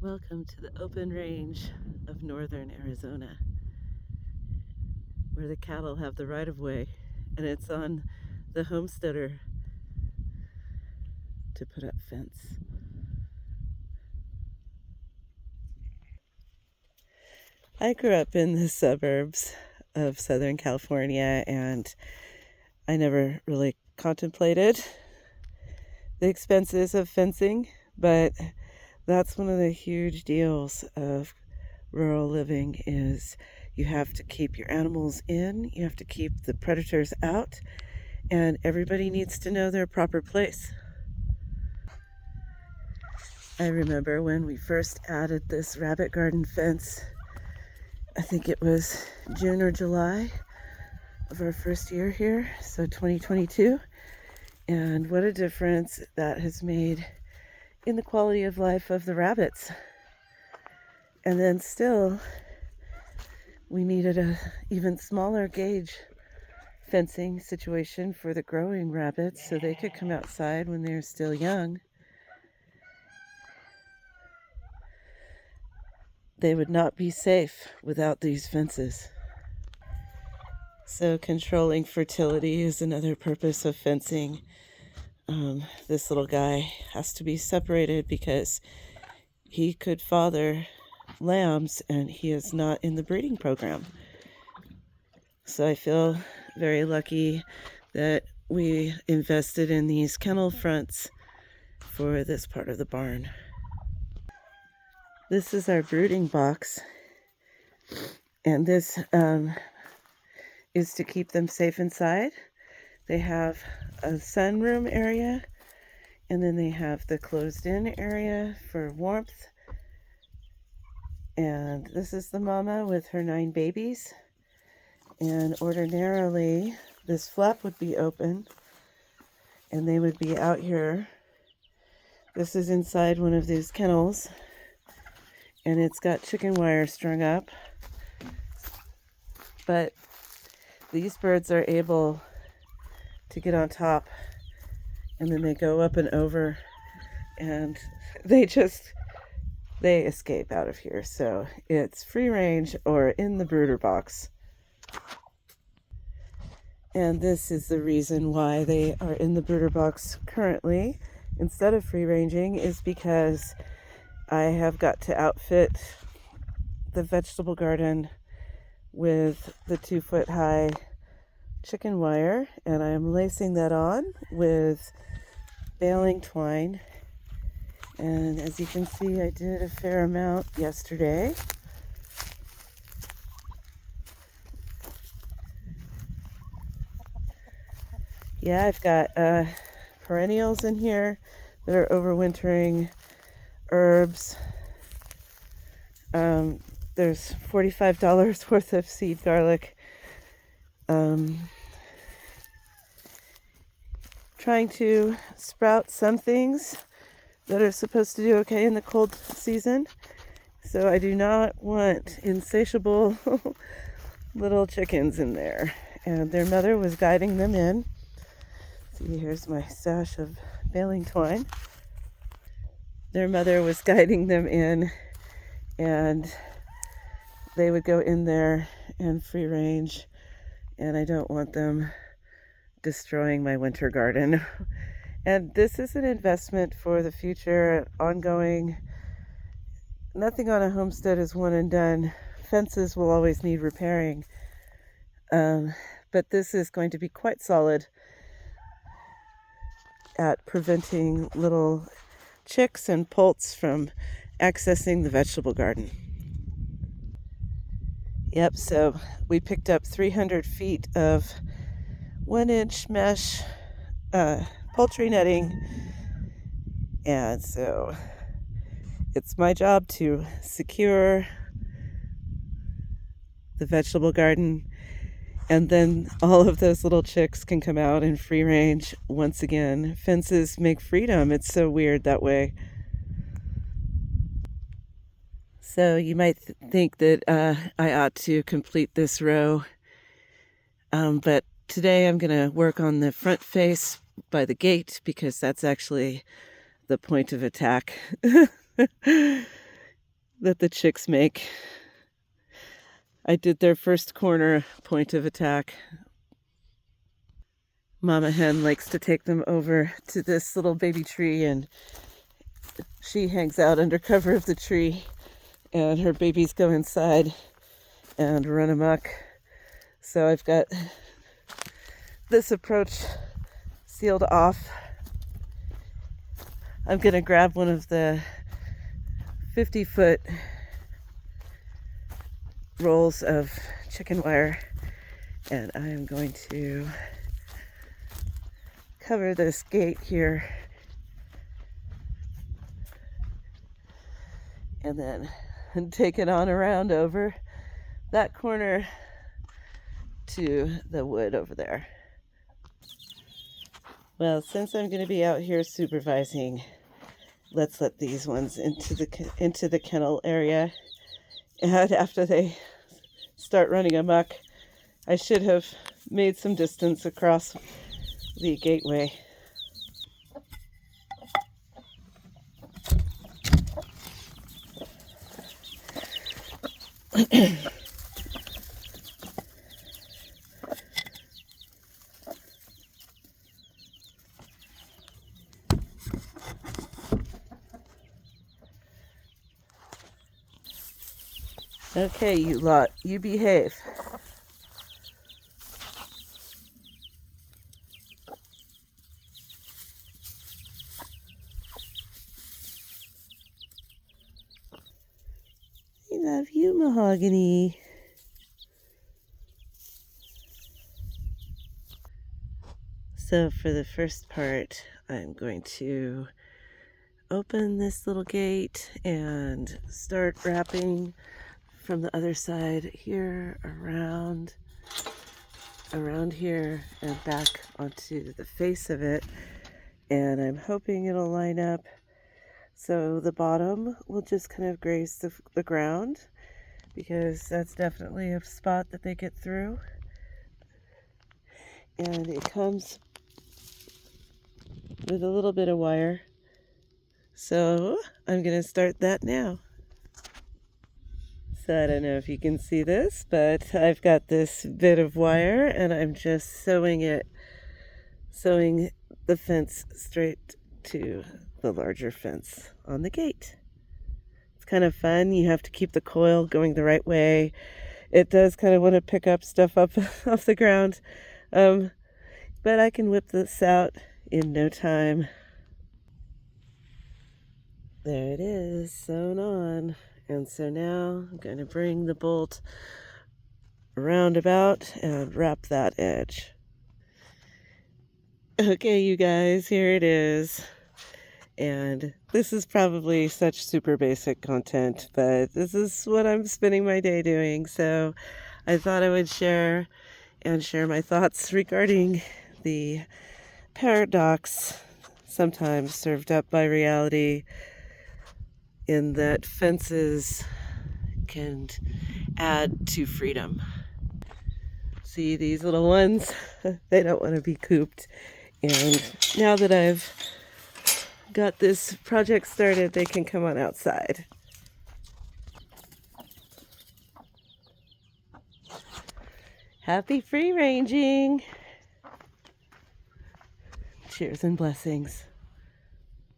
Welcome to the open range of northern Arizona, where the cattle have the right of way, and it's on the homesteader to put up fence. I grew up in the suburbs of Southern California, and I never really contemplated the expenses of fencing, but that's one of the huge deals of rural living is you have to keep your animals in, you have to keep the predators out, and everybody needs to know their proper place. I remember when we first added this rabbit garden fence, I think it was June or July of our first year here, so 2022, and what a difference that has made in the quality of life of the rabbits. And then still, we needed a even smaller gauge fencing situation for the growing rabbits so they could come outside when they're still young. They would not be safe without these fences. So controlling fertility is another purpose of fencing. This little guy has to be separated because he could father lambs and he is not in the breeding program. So I feel very lucky that we invested in these kennel fronts for this part of the barn. This is our brooding box, and this is to keep them safe inside. They have a sunroom area, and then they have the closed-in area for warmth. And this is the mama with her 9 babies. And ordinarily, this flap would be open, and they would be out here. This is inside one of these kennels, and it's got chicken wire strung up. But these birds are able to get on top, and then they go up and over, and they escape out of here. So it's free range or in the brooder box. And this is the reason why they are in the brooder box currently instead of free ranging, is because I have got to outfit the vegetable garden with the 2-foot high chicken wire, and I am lacing that on with baling twine. And as you can see, I did a fair amount yesterday. Yeah, I've got perennials in here that are overwintering, herbs. There's $45 worth of seed garlic. Trying to sprout some things that are supposed to do okay in the cold season. So I do not want insatiable little chickens in there. And their mother was guiding them in. See, here's my stash of baling twine. Their mother was guiding them in, and they would go in there and free range, and I don't want them destroying my winter garden. And this is an investment for the future, ongoing. Nothing on a homestead is one and done. Fences will always need repairing, but this is going to be quite solid at preventing little chicks and poults from accessing the vegetable garden. Yep, so we picked up 300 feet of 1-inch mesh poultry netting, and so it's my job to secure the vegetable garden, and then all of those little chicks can come out in free range once again. Fences make freedom. It's so weird that way. So you might think that I ought to complete this row, but today I'm going to work on the front face by the gate because that's actually the point of attack. that the chicks make. I did their first corner point of attack. Mama hen likes to take them over to this little baby tree, and she hangs out under cover of the tree, and her babies go inside and run amok. So I've got this approach sealed off. I'm gonna grab one of the 50-foot rolls of chicken wire, and I am going to cover this gate here, and then take it on around over that corner to the wood over there. Well, since I'm going to be out here supervising, let's let these ones into the kennel area. And after they start running amok, I should have made some distance across the gateway. Okay, you lot, you behave. I love you, Mahogany. So for the first part, I'm going to open this little gate and start wrapping from the other side here, around here, and back onto the face of it. And I'm hoping it'll line up so the bottom will just kind of graze the ground, because that's definitely a spot that they get through. And it comes with a little bit of wire. So I'm going to start that now. So I don't know if you can see this, but I've got this bit of wire and I'm just sewing the fence straight to the larger fence on the gate. It's kind of fun. You have to keep the coil going the right way. It does kind of want to pick up stuff up off the ground, but I can whip this out in no time. There it is, sewn on. And so now I'm going to bring the bolt around about and wrap that edge. Okay, you guys, here it is. And this is probably such super basic content, but this is what I'm spending my day doing. So I thought I would share my thoughts regarding the paradox sometimes served up by reality, in that fences can add to freedom. See these little ones? They don't want to be cooped. And now that I've got this project started, they can come on outside. Happy free ranging! Cheers and blessings.